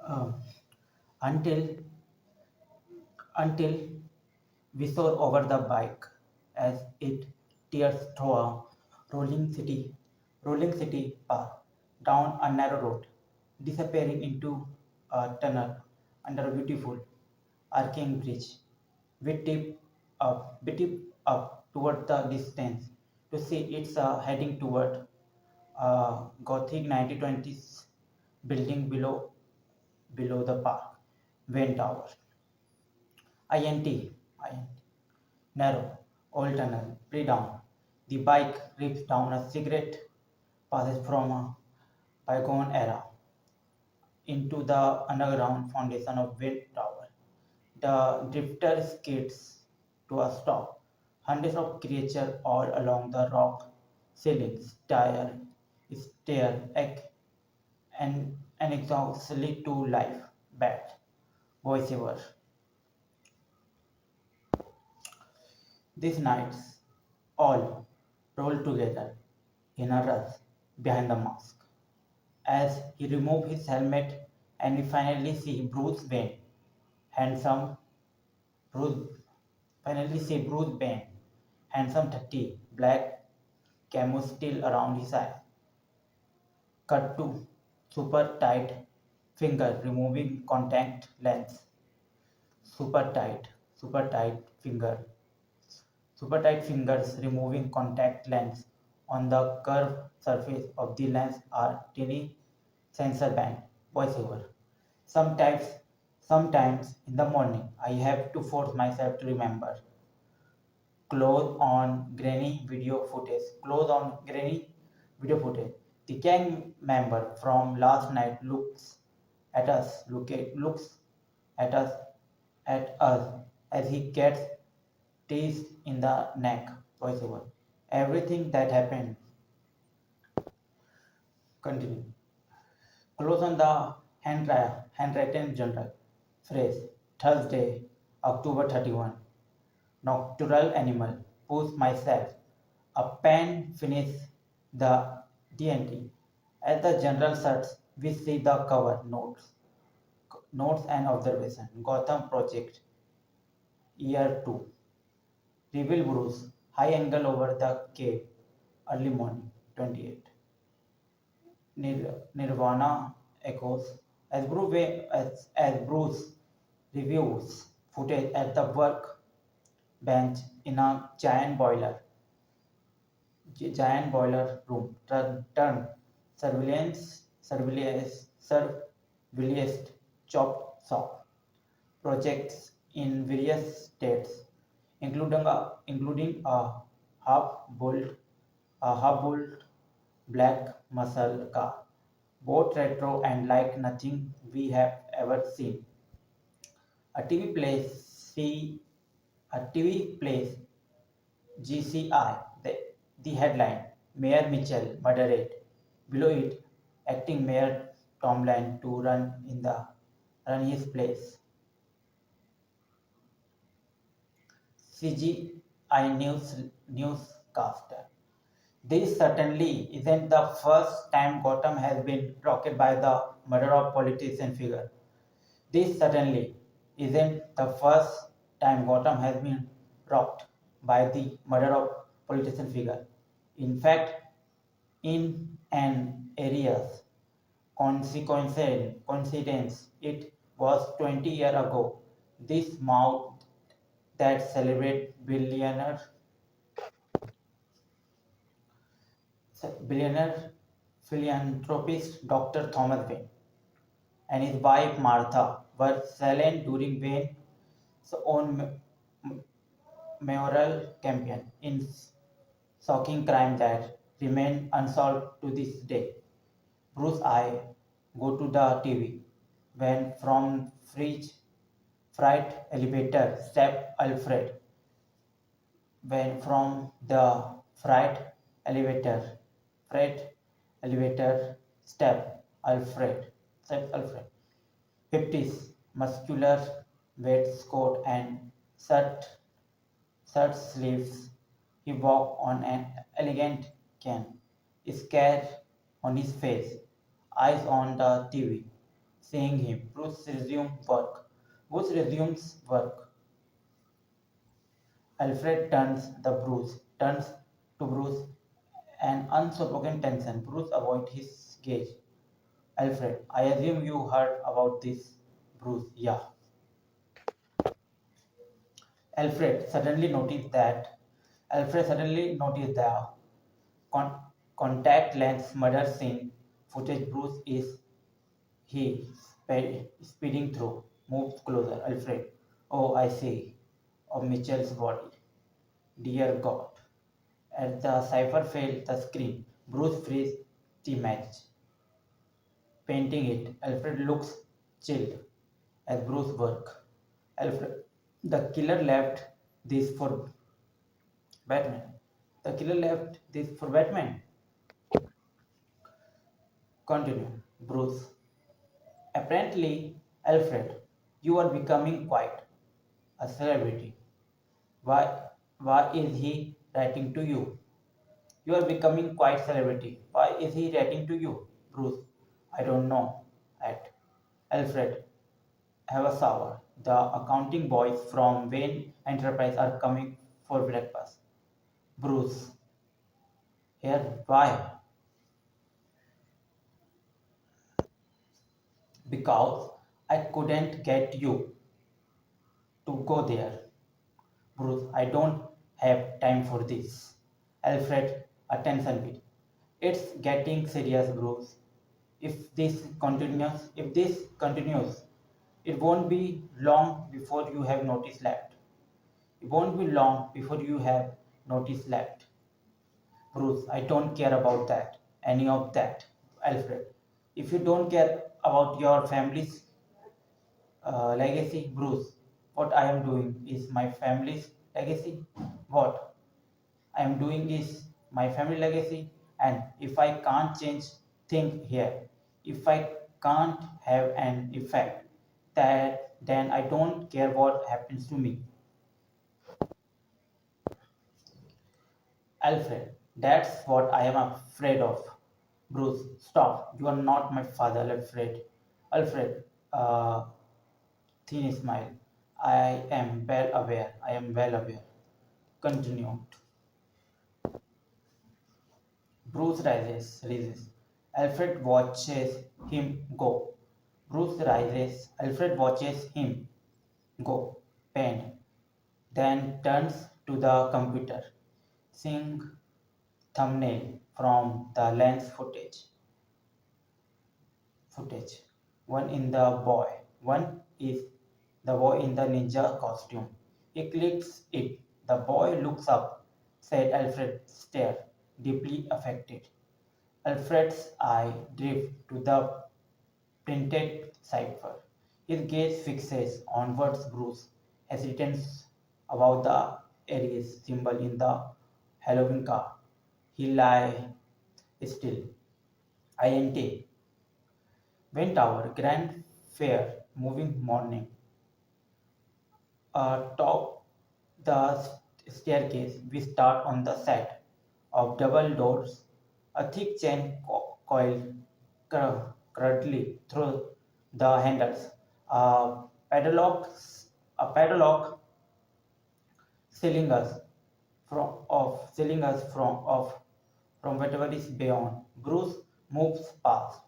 um, until until we soar over the bike as it tears through a rolling city rolling city path down a narrow road, disappearing into a tunnel under a beautiful arcing bridge. We tip up toward the distance to see it's heading toward Gothic 1920s building below the park. Wayne Tower. INT. Narrow, old tunnel, pre-dawn. The bike rips down a cigarette, passes from a bygone era into the underground foundation of Wind Tower. The drifter skids to a stop. Hundreds of creatures all along the rock ceilings stare exhaustively to life. Bat. Voiceover. These nights all roll together in a rush behind the mask. As he removes his helmet and we finally see handsome Bruce, Bruce Wayne, handsome 30, black camo still around his eye. Cut to super tight finger removing contact lens. Super tight, super tight finger Super tight fingers removing contact lens on the curved surface of the lens are tiny sensor band. Voiceover. Sometimes, sometimes in the morning, I have to force myself to remember. Close on grainy video footage. Close on grainy video footage. The gang member from last night looks at us at us as he gets teased in the neck. Voiceover. Everything that happened. Continue. Close on the handwritten journal. Phrase. Thursday, October 31. Nocturnal animal. Push myself. A pen finish the D&T. As the general starts, we see the cover notes and observation. Gotham Project, Year 2. Reveal Bruce, high angle over the cave, early morning, 28. Nirvana echoes as Bruce reviews footage at the work bench in a giant boiler room. Turn surveillance chop shop projects in various states, including half-built half-built black muscle car, both retro and like nothing we have ever seen. A TV plays a TV plays GCI, the headline, Mayor Mitchell moderate. Below it, acting Mayor Tomlin to run his place. CGI newscaster. This certainly isn't the first time Gotham has been rocked by the murder of politician figure. This certainly isn't the first time Gotham has been rocked by the murder of politician figure. In fact, in an area's coincidence, it was 20 years ago. This mouth that celebrate billionaire philanthropist Dr. Thomas Wayne and his wife Martha were slain during Wayne's own mayoral campaign in shocking crime that remain unsolved to this day. Bruce I go to the TV when from fright elevator step Alfred when from the fright elevator freight elevator step Alfred 50s muscular waistcoat and shirt shirt sleeves. He walked on an elegant cane, scare on his face, eyes on the TV. seeing him. Bruce resumes work. Bruce resumes work. Alfred turns to Bruce, an unspoken tension. Bruce avoids his gaze. Alfred, I assume you heard about this. Bruce, yeah. Alfred suddenly noticed that Alfred suddenly noticed the con- contact lens murder scene footage. Bruce is he speeding through. Moves closer. Alfred. Oh, I see. Of Mitchell's body. Dear God. As the cipher failed the screen, Bruce frees the match, painting it. Alfred looks chilled as Bruce work. Alfred, the killer left this for Batman. The killer left this for Batman. Continue. Bruce. Apparently, Alfred, you are becoming quite a celebrity. Why why is he writing to you? You are becoming quite celebrity. Why is he writing to you? Bruce. I don't know. At Alfred. Have a shower. The accounting boys from Wayne Enterprise are coming for breakfast. Bruce. Here. Why? Because I couldn't get you to go there. Bruce, I don't have time for this. Alfred, attention bit. It's getting serious, Bruce. If this continues, it won't be long before you have notice left. It won't be long before you have notice left. Bruce, I don't care about that. Any of that. Alfred, if you don't care about your family's legacy, Bruce, what I am doing is my family's legacy. What I am doing is my family legacy, and if I can't change things here, if I can't have an effect, that then I don't care what happens to me. Alfred, that's what I am afraid of. Bruce, stop. You are not my father, Alfred. Alfred, thin smile. I am well aware. I am well aware. Continued. Bruce rises. Alfred watches him go. Bruce rises. Alfred watches him go. Pained. Then turns to the computer. Seeing thumbnail from the lens footage. One in the boy. One is the boy in the ninja costume. He clicks it. The boy looks up, said Alfred, stare, deeply affected. Alfred's eye drift to the printed cipher. His gaze fixes onwards. Bruce hesitates about the Aries symbol in the Halloween car. He lie still. INT. Went our grand fair moving morning. Top the staircase, we start on the set of double doors. A thick chain coiled currently through the handles. A padlock, a padlock sealing us from whatever is beyond. Bruce moves past,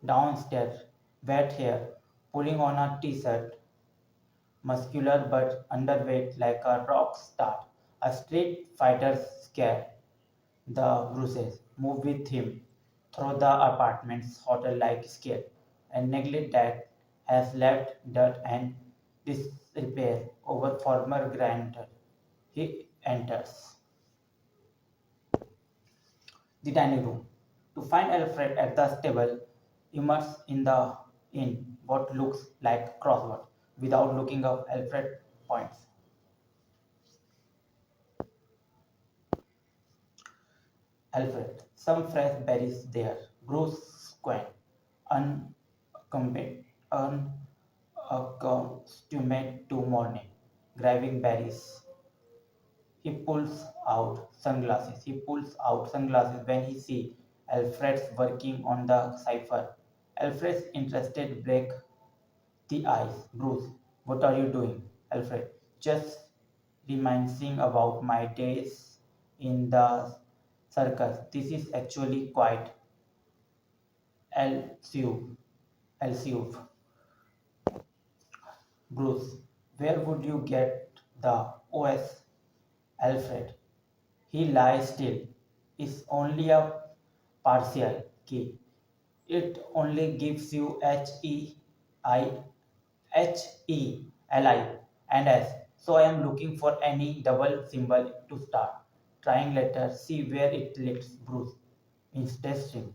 downstairs, wet hair, pulling on a t-shirt, muscular but underweight like a rock star. A street fighter scare. The bruises move with him through the apartment's hotel-like scale, and neglect that has left dirt and disrepair over former grantor. He enters the dining room to find Alfred at the table, immersed in what looks like crossword. Without looking up, Alfred points. Alfred, some fresh berries there. Bruce squint, unaccustomed to morning, grabbing berries. He pulls out sunglasses when he sees Alfred's working on the cipher. Alfred's interested break The eyes. Bruce, what are you doing? Alfred, just reminiscing about my days in the circus. This is actually quite elusive. Elusive. Bruce, where would you get the OS? Alfred, he lies still. It's only a partial key. It only gives you HEI and S. So I am looking for any double symbol to start. Trying letter, see where it leads. Bruce. Interesting.